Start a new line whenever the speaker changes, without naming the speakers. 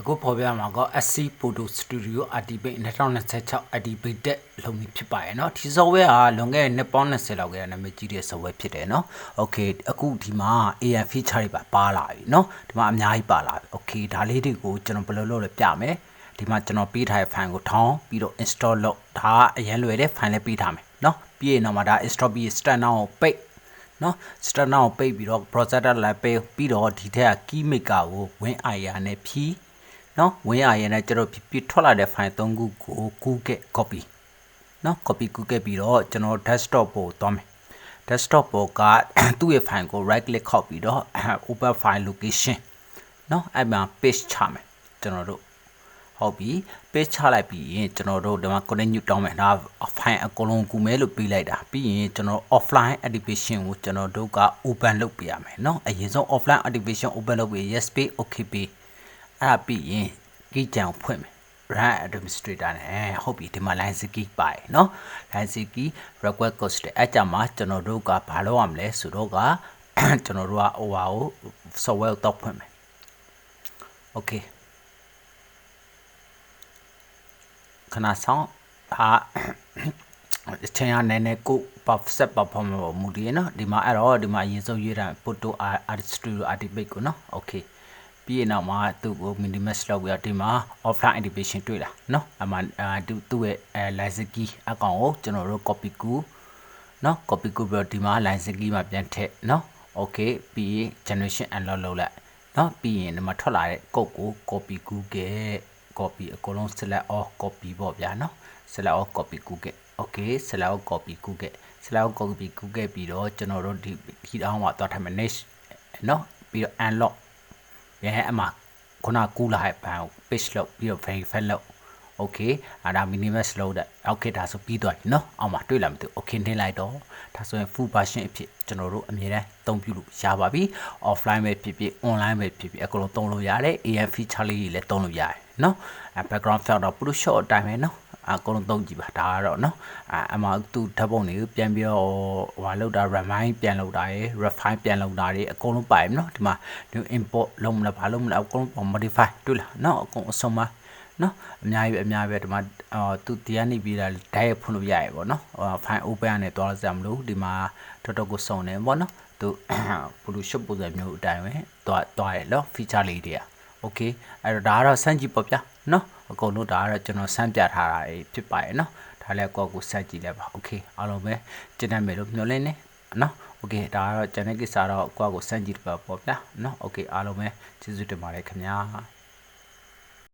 အခုဖော်ပြမှာက SC Photo Studio Artibate 2026 Artibate တက်လုံနေဖြစ်ပါရဲ့เนาะဒီ software ကလွန်ခဲ့တဲ့နှစ်ပေါင်း20လောက်ကနာမည်ကြီးတဲ့ software ဖြစ်တယ်เนาะ Okay အခုဒီမှာ AI feature တွေပါလာပြီเนาะဒီမှာအများကြီးပါလာပြီ Okay ဒါလေးတွေကိုကျွန်တော်ဘယ်လိုလုပ်လဲပြမယ်ဒီမှာကျွန်တော်ပေးထားတဲ့ file ကိုထောင်းပြီးတော့ install လုပ်ဒါအရင်လွယ်တဲ့ file လေးပေးထားမယ်เนาะပြီးရင်တော့မှဒါ install ပြီး start now ကိုပိတ်နော် start now ပိတ်ပြီးတော့ processor လိုက်ပိတ်ပြီးတော့ဒီထက်က key maker ကို win aya နဲ့ဖြီးနော် win aya နဲ့ကျွန်တော်ဖြီးထွက်လာတဲ့ file 3ခုကိုကူးခဲ့ copy နော် copy ကူးခဲ့ပြီးတော့ကျွန်တော် desktop ပေါ်သွားမယ် desktop ပေါ်ကသူ့ရဲ့ file ကို right click ခောက်ပြီးတော့ open file location နော်အဲ့မှာ paste ချမယ်ကျွန်တော်တို့ဟုတ်ပြီ page ချလိုက်ပြီးရင်ကျွန်တော်တို့ဒီမှာ connect new တောင်းမယ်ဒါ file အကုန်လုံးကူမယ်လို့ပေးလိုက်တာပြီးရင်ကျွန်တော် offline activation ကိုကျွန်တော်တို့က open လုပ်ပေးရမယ်เนาะအရင်ဆုံး offline activation open လုပ်ပြီး yes pay okay pay အဲ့ဒါပြီးရင် key ကြံဖွင့်မယ် run administrator နဲ့ဟုတ်ပြီဒီမှာ license key ပါတယ်เนาะ license key request cost အဲ့ကြမှာကျွန်တော်တို့ကဘာလုပ်ရမလဲဆိုတော့ကကျွန်တော်တို့က over ကို software ကိုတောက်ဖွင့်မယ် okayခဏဆောင်ဒါအချိန်ရနေနေကို set performance ပေါ်မူတည်နော်ဒီမှာအဲ့တော့ဒီမှာအရင်ဆုံးရေးတာ photo art studio artibate ကိုနော် okay ပြီးရင်တော့မှသူ့ကို minimize လုပ်ပြီးတော့ဒီမှာ offline activation တွေ့လာနော်အမှသူ့ရဲ့license key အကောင်ကိုကျွန်တော်တို့ copy ကူနော် copy ကူပြီးတော့ဒီမှာ license key မှာပြန်ထည့်နော် okay ပြီးရင် generation unlock လုပ်လိုက်နော်ပြီးရင်ဒီမှာထွက်လာတဲ့ code ကို copy ကူခဲ့ copy အကုန်လုံး select all copy ပေါ့ဗျာနော် select all copy ကူခဲ့ okay select all copy ကူခဲ့ select all copy ကူခဲ့ပြီးတော့ကျွန်တော်တို့ဒီ key down မှာသွားထားမယ် next နော်ပြီးတော့ unlock ပြန်အမှခုနကူလာတဲ့ဘန်ကို page လုပ်ပြီးတော့ verify လုပ် okay အဲ့ဒါ minimize လုပ်တဲ့ okay ဒါဆိုပြီးသွားပြီနော်အောက်မှာတွေ့လာမသိဘူး okay နှိမ့်လိုက်တော့ဒါဆိုရင် full version အဖြစ်ကျွန်တော်တို့အမြဲတမ်းအသုံးပြုလို့ရပါပြီ offline ပဲဖြစ်ဖြစ် online ပဲဖြစ်ဖြစ်အကုန်လုံးသုံးလို့ရတယ် AI feature လေးတွေလည်းသုံးလို့ရတယ်နော် background fill တော့ Photoshop အတိုင်းပဲနော်အကုန်လုံးသုံးကြည့်ပါဒါကတော့နော်အမှသူဓာတ်ပုံတွေကိုပြန်ပြီးတော့ဟိုလောက်တာ remind ပြန်လောက်တာရယ် refine ပြန်လောက်တာတွေအကုန်လုံးပါတယ်နော်ဒီမှာ new import လုံးမလားဘာလုံးမလားအကုန်လုံး modify တွေ့လားနော်အကုန်အစုံပါနော်အများကြီးပဲဒီမှာသူတရားနေပြီးတာ direct ဖွင့်လို့ရရပေါ့နော် file open ရနေသွားလို့စရာမလိုဒီမှာတော်ကိုစုံနေပေါ့နော်သူ Photoshop ပုံစံမျိုးအတိုင်းပဲသွားရနော် feature လေးတွေက okay အဲ့တော့ဒါကတော့စမ်းကြည့်ပေါ့ဗျာနော်အကုန်လုံးဒါကတော့ကျွန်တော်စမ်းပြထားတာဖြစ်ပါရဲ့နော်ဒါလည်းကိုယ့်ကိုစမ်းကြည့်လိုက်ပါ okay အားလုံးပဲကျင့်တတ်မယ်လို့မျှော်လင့်နေနော် okay ဒါကတော့ကျွန်တော်ကိစ္စတော့ကိုယ့်ကိုစမ်းကြည့်ပါပေါ့ဗျာနော် okay အားလုံးပဲကျေးဇူးတင်ပါတယ်ခင်ဗျာ